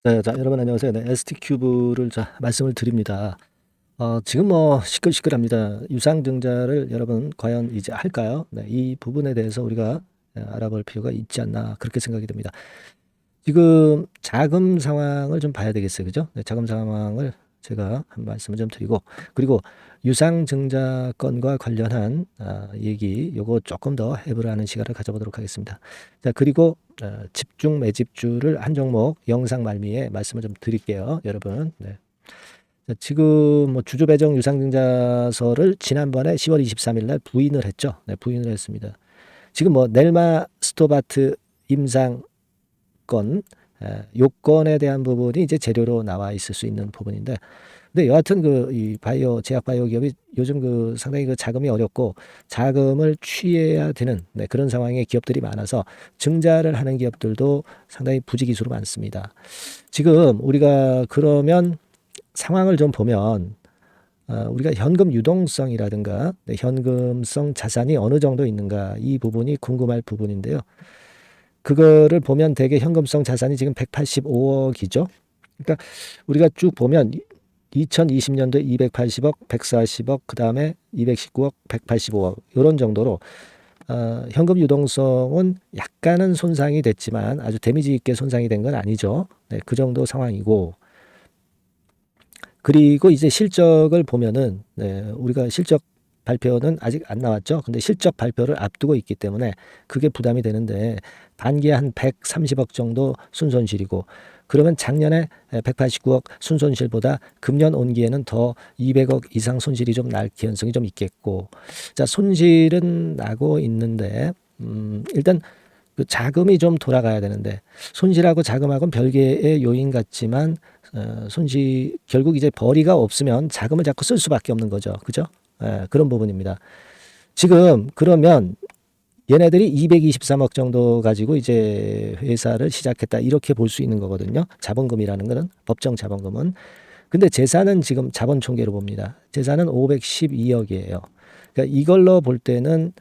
네. 자, 여러분 안녕하세요. 네. ST큐브를 말씀을 드립니다. 지금 뭐 시끌시끌합니다. 유상증자를 여러분 과연 이제 할까요? 네. 이 부분에 대해서 우리가 알아볼 필요가 있지 않나 그렇게 생각이 듭니다. 지금 자금 상황을 좀 봐야 되겠어요. 그죠? 네. 자금 상황을 제가 한 말씀을 좀 드리고, 그리고 유상증자 건과 관련한 얘기 요거 조금 더 해보라는 시간을 가져보도록 하겠습니다. 자, 그리고 집중 매집주를 한 종목 영상 말미에 말씀을 좀 드릴게요, 여러분. 네. 자, 지금 뭐 주주 배정 유상증자서를 지난번에 10월 23일 날 부인을 했죠. 네, 부인을 했습니다. 지금 뭐 넬마 스토바트 임상 건, 요건에 대한 부분이 이제 재료로 나와 있을 수 있는 부분인데, 근데 여하튼 이 바이오 제약 바이오 기업이 요즘 상당히 자금이 어렵고 자금을 취해야 되는 그런 상황의 기업들이 많아서 증자를 하는 기업들도 상당히 부지기수로 많습니다. 지금 우리가 그러면 상황을 좀 보면 우리가 현금 유동성이라든가 현금성 자산이 어느 정도 있는가, 이 부분이 궁금할 부분인데요. 그거를 보면 대개 현금성 자산이 지금 185억이죠. 그러니까 우리가 쭉 보면 2020년도에 280억, 140억, 그 다음에 219억, 185억 이런 정도로 현금 유동성은 약간은 손상이 됐지만 아주 데미지 있게 손상이 된 건 아니죠. 네, 그 정도 상황이고, 그리고 이제 실적을 보면은 우리가 실적 발표는 아직 안 나왔죠. 근데 실적 발표를 앞두고 있기 때문에 그게 부담이 되는데, 반기에 한 130억 정도 순손실이고, 그러면 작년에 189억 순손실보다 금년 온기에는 더 200억 이상 손실이 좀 날 가능성이 좀 있겠고, 자, 손실은 나고 있는데 일단 그 자금이 좀 돌아가야 되는데, 손실하고 자금하고는 별개의 요인 같지만 결국 이제 벌이가 없으면 자금을 자꾸 쓸 수밖에 없는 거죠. 그죠? 그런 부분입니다. 지금 그러면 얘네들이 223억 정도 가지고 이제 회사를 시작했다, 이렇게 볼 수 있는 거거든요. 자본금이라는 거는, 법정 자본금은. 근데 재산은 지금 자본 총계로 봅니다. 재산은 512억이에요. 그러니까 이걸로 볼 때는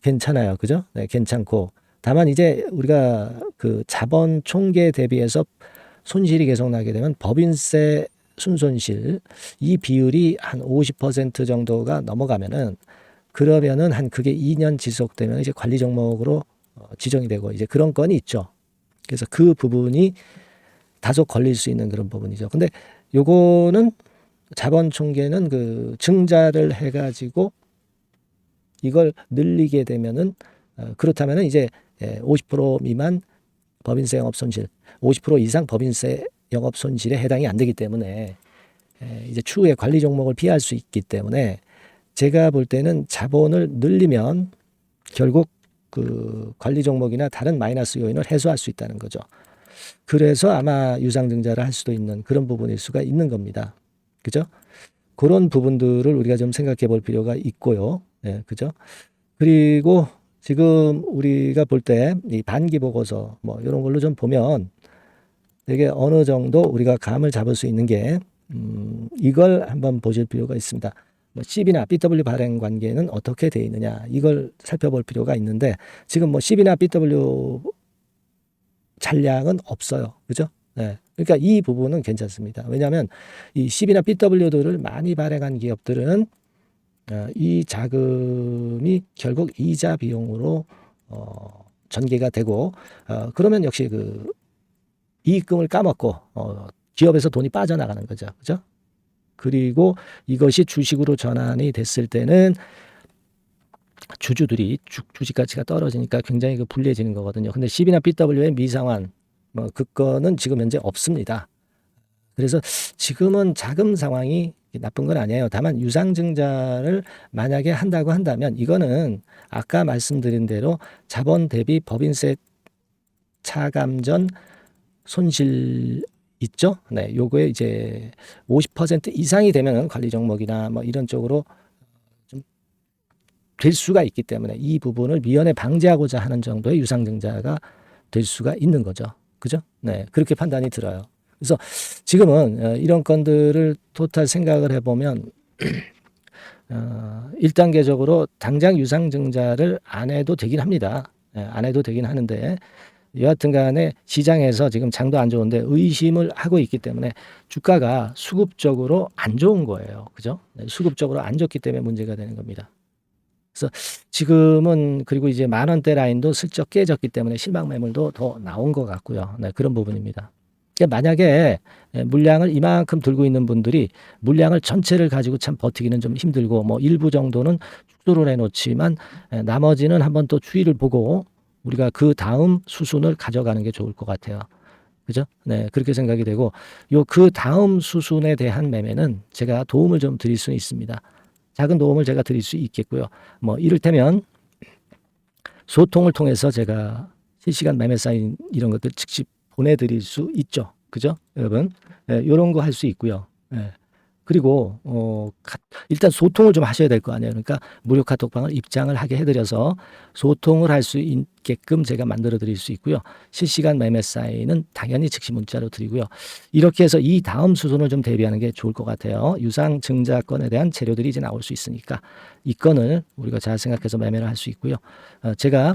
괜찮아요. 그죠? 네, 괜찮고. 다만 이제 우리가 자본 총계 대비해서 손실이 계속 나게 되면 법인세 순손실, 이 비율이 한 50% 정도가 넘어가면은, 그러면은 그게 2년 지속되면 이제 관리 종목으로 지정이 되고 이제 그런 건이 있죠. 그래서 그 부분이 다소 걸릴 수 있는 그런 부분이죠. 근데 요거는 자본 총계는 증자를 해가지고 이걸 늘리게 되면은 그렇다면은 이제 50% 미만 법인세 영업 손실, 50% 이상 법인세 영업 손실에 해당이 안 되기 때문에 이제 추후에 관리 종목을 피할 수 있기 때문에, 제가 볼 때는 자본을 늘리면 결국 관리 종목이나 다른 마이너스 요인을 해소할 수 있다는 거죠. 그래서 아마 유상증자를 할 수도 있는 그런 부분일 수가 있는 겁니다. 그죠? 그런 부분들을 우리가 좀 생각해 볼 필요가 있고요. 그죠? 그리고 지금 우리가 볼 때 이 반기 보고서 뭐 이런 걸로 좀 보면 되게 어느 정도 우리가 감을 잡을 수 있는 게, 이걸 한번 보실 필요가 있습니다. 뭐 CB나 BW 발행 관계는 어떻게 돼 있느냐, 이걸 살펴볼 필요가 있는데, 지금 뭐 CB나 BW 잔량은 없어요. 그죠? 네. 그러니까 이 부분은 괜찮습니다. 왜냐하면 이 CB나 BW들을 많이 발행한 기업들은 이 자금이 결국 이자 비용으로 전개가 되고, 그러면 역시 이익금을 까먹고 기업에서 돈이 빠져나가는 거죠. 그죠? 그리고 이것이 주식으로 전환이 됐을 때는 주주들이 주식 가치가 떨어지니까 굉장히 불리해지는 거거든요. 근데 CB나 BW의 미상환 그거는 지금 현재 없습니다. 그래서 지금은 자금 상황이 나쁜 건 아니에요. 다만 유상증자를 만약에 한다고 한다면 이거는 아까 말씀드린 대로 자본 대비 법인세 차감전 손실 있죠? 네, 요거에 이제 50% 이상이 되면 관리 종목이나 뭐 이런 쪽으로 좀 될 수가 있기 때문에, 이 부분을 미연에 방지하고자 하는 정도의 유상증자가 될 수가 있는 거죠. 그죠? 네, 그렇게 판단이 들어요. 그래서 지금은 이런 건들을 토탈 생각을 해보면 1단계적으로 당장 유상증자를 안 해도 되긴 합니다. 안 해도 되긴 하는데, 여하튼 간에 시장에서 지금 장도 안 좋은데 의심을 하고 있기 때문에 주가가 수급적으로 안 좋은 거예요. 그죠? 네, 수급적으로 안 좋기 때문에 문제가 되는 겁니다. 그래서 지금은 그리고 이제 만 원대 라인도 슬쩍 깨졌기 때문에 실망 매물도 더 나온 것 같고요. 네, 그런 부분입니다. 그러니까 만약에 물량을 이만큼 들고 있는 분들이 물량을 전체를 가지고 참 버티기는 좀 힘들고 뭐 일부 정도는 축소를 해놓지만 나머지는 한번 또 추이를 보고 우리가 그 다음 수순을 가져가는 게 좋을 것 같아요. 그죠? 네, 그렇게 생각이 되고 요 그 다음 수순에 대한 매매는 제가 도움을 좀 드릴 수 있습니다. 작은 도움을 제가 드릴 수 있겠고요. 뭐 이를테면 소통을 통해서 제가 실시간 매매 사인 이런 것들 즉시 보내드릴 수 있죠. 그죠? 여러분. 이런 거 할 수 있고요. 예. 그리고 일단 소통을 좀 하셔야 될 거 아니에요. 그러니까 무료 카톡방을 입장을 하게 해드려서 소통을 할 수 있게끔 제가 만들어 드릴 수 있고요. 실시간 매매 사인은 당연히 즉시 문자로 드리고요. 이렇게 해서 이 다음 수순을 좀 대비하는 게 좋을 것 같아요. 유상 증자권에 대한 재료들이 이제 나올 수 있으니까 이 건을 우리가 잘 생각해서 매매를 할 수 있고요. 제가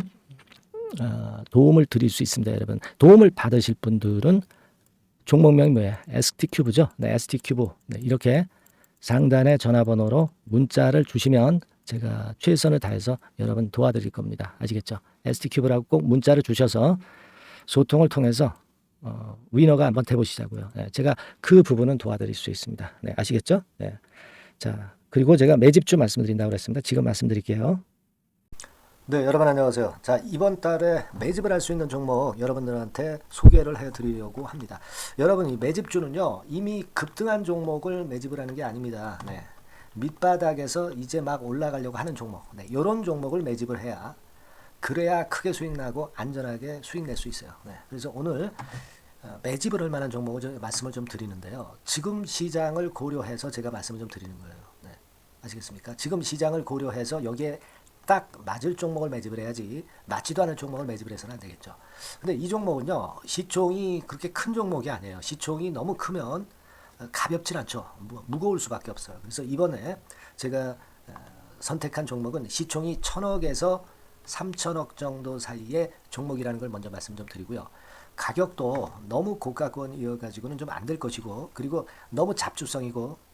도움을 드릴 수 있습니다, 여러분. 도움을 받으실 분들은 종목명이 뭐예요? ST큐브죠. 네, ST큐브. 네, 이렇게 상단의 전화번호로 문자를 주시면 제가 최선을 다해서 여러분 도와드릴 겁니다. 아시겠죠? ST큐브라고 꼭 문자를 주셔서 소통을 통해서 위너가 한번 돼보시자고요. 네, 제가 그 부분은 도와드릴 수 있습니다. 네, 아시겠죠? 네. 자, 그리고 제가 매집주 말씀드린다고 그랬습니다. 지금 말씀드릴게요. 네, 여러분 안녕하세요. 자, 이번 달에 매집을 할 수 있는 종목 여러분들한테 소개를 해드리려고 합니다. 여러분, 이 매집주는요, 이미 급등한 종목을 매집을 하는 게 아닙니다. 네. 밑바닥에서 이제 막 올라가려고 하는 종목, 네, 이런 종목을 매집을 해야 그래야 크게 수익 나고 안전하게 수익 낼 수 있어요. 네. 그래서 오늘 매집을 할 만한 종목을 말씀을 좀 드리는데요. 지금 시장을 고려해서 제가 말씀을 좀 드리는 거예요. 네. 아시겠습니까? 지금 시장을 고려해서 여기에 딱 맞을 종목을 매집을 해야지 맞지도 않은 종목을 매집을 해서는 안 되겠죠. 근데 이 종목은요, 시총이 그렇게 큰 종목이 아니에요. 시총이 너무 크면 가볍진 않죠. 무거울 수밖에 없어요. 그래서 이번에 제가 선택한 종목은 시총이 1000억에서 3000억 정도 사이의 종목이라는 걸 먼저 말씀 좀 드리고요. 가격도 너무 고가권이어가지고는 좀 안 될 것이고, 그리고 너무 잡주성이고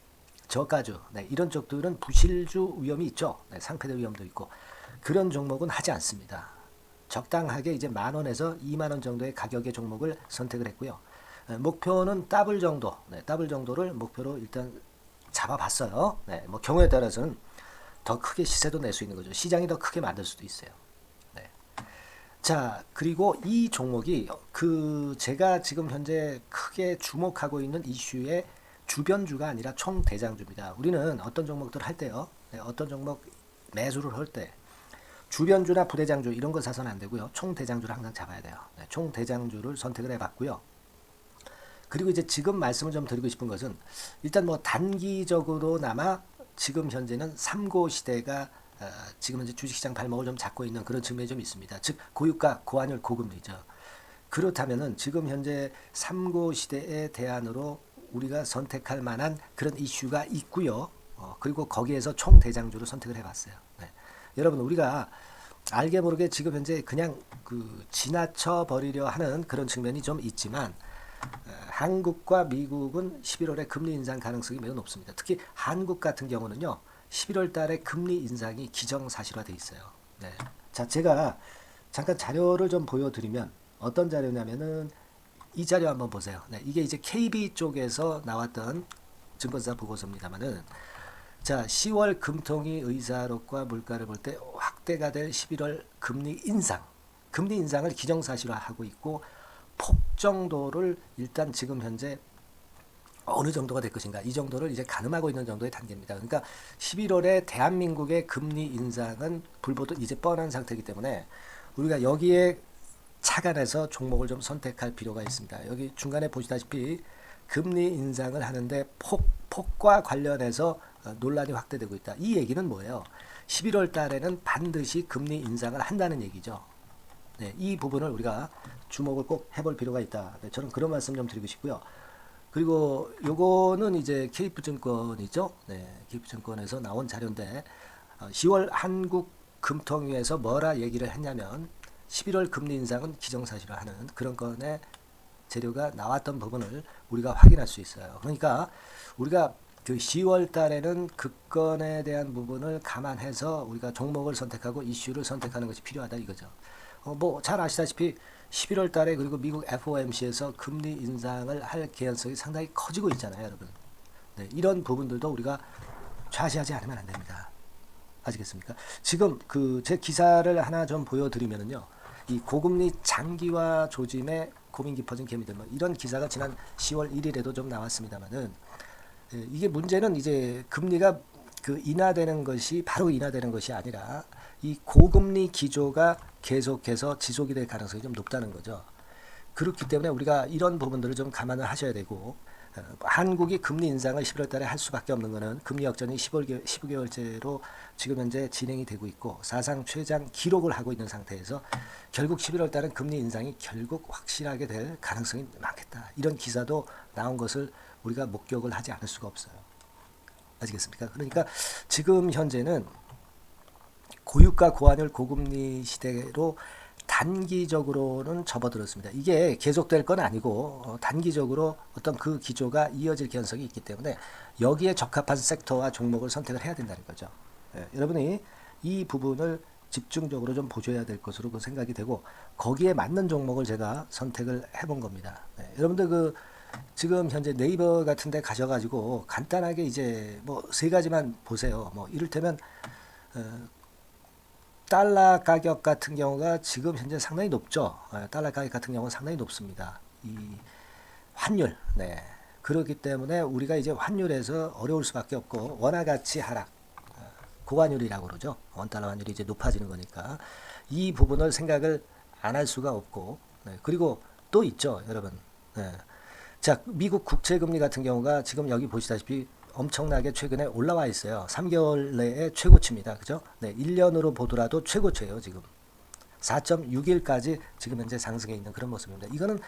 저가주, 네, 이런 쪽들은 부실주 위험이 있죠. 네, 상패될 위험도 있고 그런 종목은 하지 않습니다. 적당하게 이제 10,000원에서 20,000원 정도의 가격의 종목을 선택을 했고요. 목표는 더블 정도, 네, 더블 정도를 목표로 일단 잡아봤어요. 네, 뭐 경우에 따라서는 더 크게 시세도 낼 수 있는 거죠. 시장이 더 크게 만들 수도 있어요. 네. 자, 그리고 이 종목이 제가 지금 현재 크게 주목하고 있는 이슈의 주변주가 아니라 총대장주입니다. 우리는 어떤 종목들 할 때요, 네, 어떤 종목 매수를 할 때 주변주나 부대장주 이런 거 사서는 안 되고요. 총대장주를 항상 잡아야 돼요. 네, 총대장주를 선택을 해봤고요. 그리고 이제 지금 말씀을 좀 드리고 싶은 것은 일단 뭐 단기적으로나마 지금 현재는 삼고 시대가 지금 현재 주식시장 발목을 좀 잡고 있는 그런 측면이 좀 있습니다. 즉 고유가, 고환율, 고금리죠. 그렇다면은 지금 현재 삼고 시대의 대안으로 우리가 선택할 만한 그런 이슈가 있고요. 그리고 거기에서 총대장주를 선택을 해봤어요. 네. 여러분, 우리가 알게 모르게 지금 현재 그냥 지나쳐 버리려 하는 그런 측면이 좀 있지만 한국과 미국은 11월에 금리 인상 가능성이 매우 높습니다. 특히 한국 같은 경우는요, 11월 달에 금리 인상이 기정사실화돼 있어요. 네. 자, 제가 잠깐 자료를 좀 보여드리면 어떤 자료냐면은 이 자료 한번 보세요. 네, 이게 이제 KB 쪽에서 나왔던 증권사 보고서입니다만은, 자, 10월 금통위 의사록과 물가를 볼 때 확대가 될 11월 금리 인상을 기정사실화하고 있고, 폭 정도를 일단 지금 현재 어느 정도가 될 것인가, 이 정도를 이제 가늠하고 있는 정도의 단계입니다. 그러니까 11월에 대한민국의 금리 인상은 불보듯 이제 뻔한 상태이기 때문에 우리가 여기에 착안해서 종목을 좀 선택할 필요가 있습니다. 여기 중간에 보시다시피 금리 인상을 하는데 폭과 관련해서 논란이 확대되고 있다. 이 얘기는 뭐예요? 11월 달에는 반드시 금리 인상을 한다는 얘기죠. 네, 이 부분을 우리가 주목을 꼭 해볼 필요가 있다. 네, 저는 그런 말씀 좀 드리고 싶고요. 그리고 요거는 이제 KF증권이죠. 네, KF증권에서 나온 자료인데 10월 한국 금통위에서 뭐라 얘기를 했냐면 11월 금리 인상은 기정사실화하는 그런 건의 재료가 나왔던 부분을 우리가 확인할 수 있어요. 그러니까 우리가 그 10월 달에는 그 건에 대한 부분을 감안해서 우리가 종목을 선택하고 이슈를 선택하는 것이 필요하다 이거죠. 뭐 잘 아시다시피 11월 달에 그리고 미국 FOMC에서 금리 인상을 할 개연성이 상당히 커지고 있잖아요, 여러분. 네, 이런 부분들도 우리가 좌시하지 않으면 안 됩니다. 아시겠습니까? 지금 그 제 기사를 하나 좀 보여드리면은요, 이 고금리 장기화 조짐에 고민 깊어진 개미들 뭐 이런 기사가 지난 10월 1일에도 좀 나왔습니다만은 이게 문제는 이제 금리가 그 인하되는 것이 바로 인하되는 것이 아니라 이 고금리 기조가 계속해서 지속이 될 가능성이 좀 높다는 거죠. 그렇기 때문에 우리가 이런 부분들을 좀 감안을 하셔야 되고 한국이 금리 인상을 11월 달에 할 수밖에 없는 것은 금리 역전이 15개월째로 지금 현재 진행이 되고 있고 사상 최장 기록을 하고 있는 상태에서 결국 11월 달은 금리 인상이 결국 확실하게 될 가능성이 많겠다. 이런 기사도 나온 것을 우리가 목격을 하지 않을 수가 없어요. 아시겠습니까? 그러니까 지금 현재는 고유가 고환율 고금리 시대로 단기적으로는 접어들었습니다. 이게 계속될 건 아니고 단기적으로 어떤 그 기조가 이어질 개연성이 있기 때문에 여기에 적합한 섹터와 종목을 선택을 해야 된다는 거죠. 여러분이 이 부분을 집중적으로 좀 보셔야 될 것으로 그 생각이 되고 거기에 맞는 종목을 제가 선택을 해본 겁니다. 여러분들 그 지금 현재 네이버 같은 데 가셔가지고 간단하게 이제 뭐 세 가지만 보세요. 뭐 이를테면 달러 가격 같은 경우가 지금 현재 상당히 높죠. 달러 가격 같은 경우는 상당히 높습니다. 이 환율, 네. 그렇기 때문에 우리가 이제 환율에서 어려울 수밖에 없고 원화 가치 하락, 고환율이라고 그러죠. 원달러 환율이 이제 높아지는 거니까 이 부분을 생각을 안 할 수가 없고, 네. 그리고 또 있죠, 여러분. 네. 자, 미국 국채금리 같은 경우가 지금 여기 보시다시피 엄청나게 최근에 올라와 있어요. 3개월 내에 최고치입니다. 그죠? 네, 1년으로 보더라도 최고치예요, 지금. 4.61까지 지금 현재 상승해 있는 그런 모습입니다. 이거는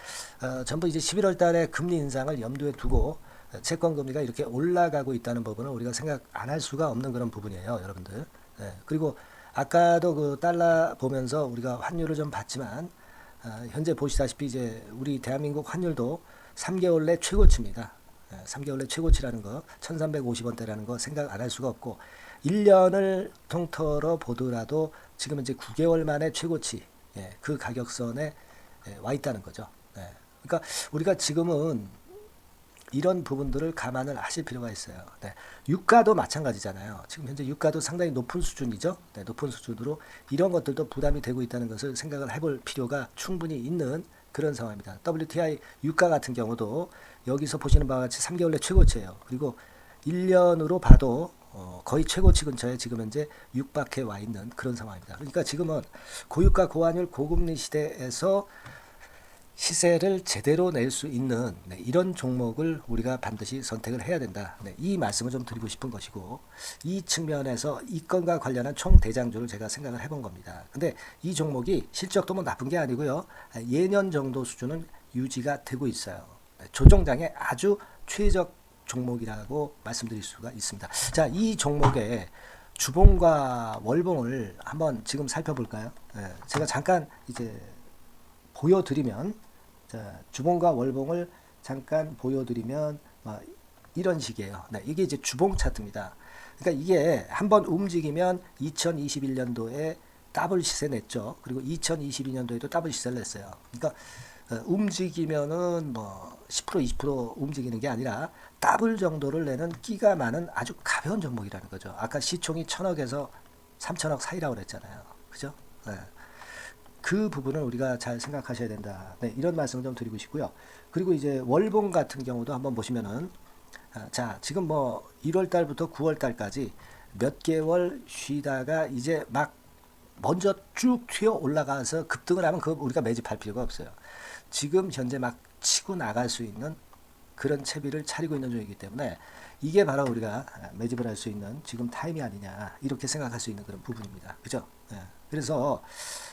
전부 이제 11월 달에 금리 인상을 염두에 두고 채권 금리가 이렇게 올라가고 있다는 부분을 우리가 생각 안 할 수가 없는 그런 부분이에요, 여러분들. 네, 그리고 아까도 그 달러 보면서 우리가 환율을 좀 봤지만 현재 보시다시피 이제 우리 대한민국 환율도 3개월 내 최고치입니다. 3개월 내 최고치라는 거 1350원대라는 거 생각 안 할 수가 없고 1년을 통틀어 보더라도 지금 이제 9개월 만에 최고치 그 가격선에 와 있다는 거죠. 그러니까 우리가 지금은 이런 부분들을 감안을 하실 필요가 있어요. 유가도 마찬가지잖아요. 지금 현재 유가도 상당히 높은 수준이죠. 높은 수준으로 이런 것들도 부담이 되고 있다는 것을 생각을 해볼 필요가 충분히 있는 그런 상황입니다. WTI 유가 같은 경우도 여기서 보시는 바와 같이 3개월 내 최고치예요. 그리고 1년으로 봐도 거의 최고치 근처에 지금 현재 육박해 와 있는 그런 상황입니다. 그러니까 지금은 고유가 고환율 고금리 시대에서 시세를 제대로 낼 수 있는 이런 종목을 우리가 반드시 선택을 해야 된다. 이 말씀을 좀 드리고 싶은 것이고 이 측면에서 이 건과 관련한 총 대장주를 제가 생각을 해본 겁니다. 근데 이 종목이 실적도 뭐 나쁜 게 아니고요. 예년 정도 수준은 유지가 되고 있어요. 조정장의 아주 최적 종목이라고 말씀드릴 수가 있습니다. 자, 이 종목의 주봉과 월봉을 한번 지금 살펴볼까요? 제가 잠깐 이제 보여드리면 자, 주봉과 월봉을 잠깐 보여드리면 이런 식이에요. 이게 이제 주봉 차트입니다. 그러니까 이게 한번 움직이면 2021년도에 더블 시세 냈죠. 그리고 2022년도에도 더블 시세를 냈어요. 그러니까 움직이면은 뭐 10% 20% 움직이는 게 아니라 더블 정도를 내는 끼가 많은 아주 가벼운 종목이라는 거죠. 아까 시총이 1000억에서 3000억 사이라고 그랬잖아요. 그죠? 그 부분을 우리가 잘 생각하셔야 된다. 이런 말씀을 좀 드리고 싶고요. 그리고 이제 월봉 같은 경우도 한번 보시면은 자, 지금 뭐 1월 달부터 9월 달까지 몇 개월 쉬다가 이제 막 먼저 쭉 튀어 올라가서 급등을 하면 그거 우리가 매집할 필요가 없어요. 지금 현재 막 치고 나갈 수 있는 그런 채비를 차리고 있는 중이기 때문에 이게 바로 우리가 매집을 할 수 있는 지금 타임이 아니냐 이렇게 생각할 수 있는 그런 부분입니다. 그죠? 그래서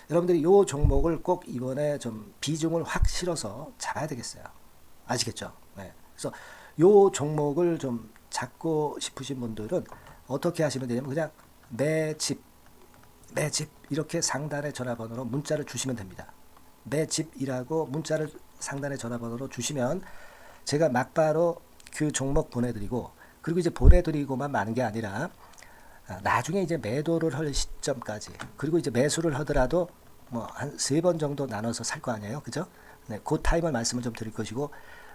여러분들이 이 종목을 꼭 이번에 좀 비중을 확 실어서 잡아야 되겠어요. 아시겠죠? 그래서 이 종목을 좀 잡고 싶으신 분들은 어떻게 하시면 되냐면 그냥 매집 매집 이렇게 상단의 전화번호로 문자를 주시면 됩니다. 매집이라고 문자를 상단의 전화번호로 주시면 제가 막바로 그 종목 보내드리고, 그리고 이제 보내드리고만 마는 게 아니라 나중에 이제 매도를 할 시점까지, 그리고 이제 매수를 하더라도 뭐 한 3번 정도 나눠서 살 거 아니에요, 그죠? 네, 그 타임을 말씀을 좀 드릴 것이고,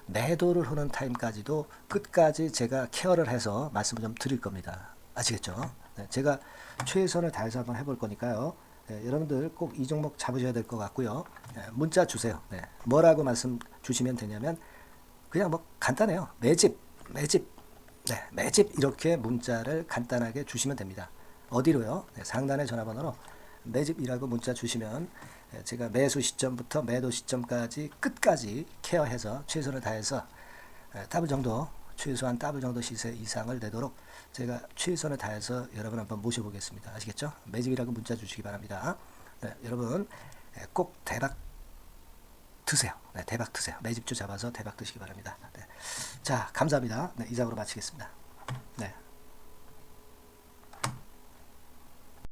매도를 하는 타임까지도 끝까지 제가 케어를 해서 말씀을 좀 드릴 겁니다. 아시겠죠? 네, 제가 최선을 다해서 한번 해볼 거니까요. 네, 여러분들 꼭 이 종목 잡으셔야 될 것 같고요. 네, 문자 주세요. 네, 뭐라고 말씀 주시면 되냐면 그냥 뭐 간단해요. 매집, 네, 매집 이렇게 문자를 간단하게 주시면 됩니다. 어디로요? 네, 상단의 전화번호로 매집이라고 문자 주시면 제가 매수 시점부터 매도 시점까지 끝까지 케어해서 최선을 다해서 더블 정도, 최소한 더블 정도 시세 이상을 내도록 제가 최선을 다해서 여러분 한번 모셔보겠습니다. 아시겠죠? 매집이라고 문자 주시기 바랍니다. 네, 여러분 꼭 대박 드세요. 네, 대박 드세요. 매집주 잡아서 대박 드시기 바랍니다. 네. 자, 감사합니다. 네, 이상으로 마치겠습니다. 네.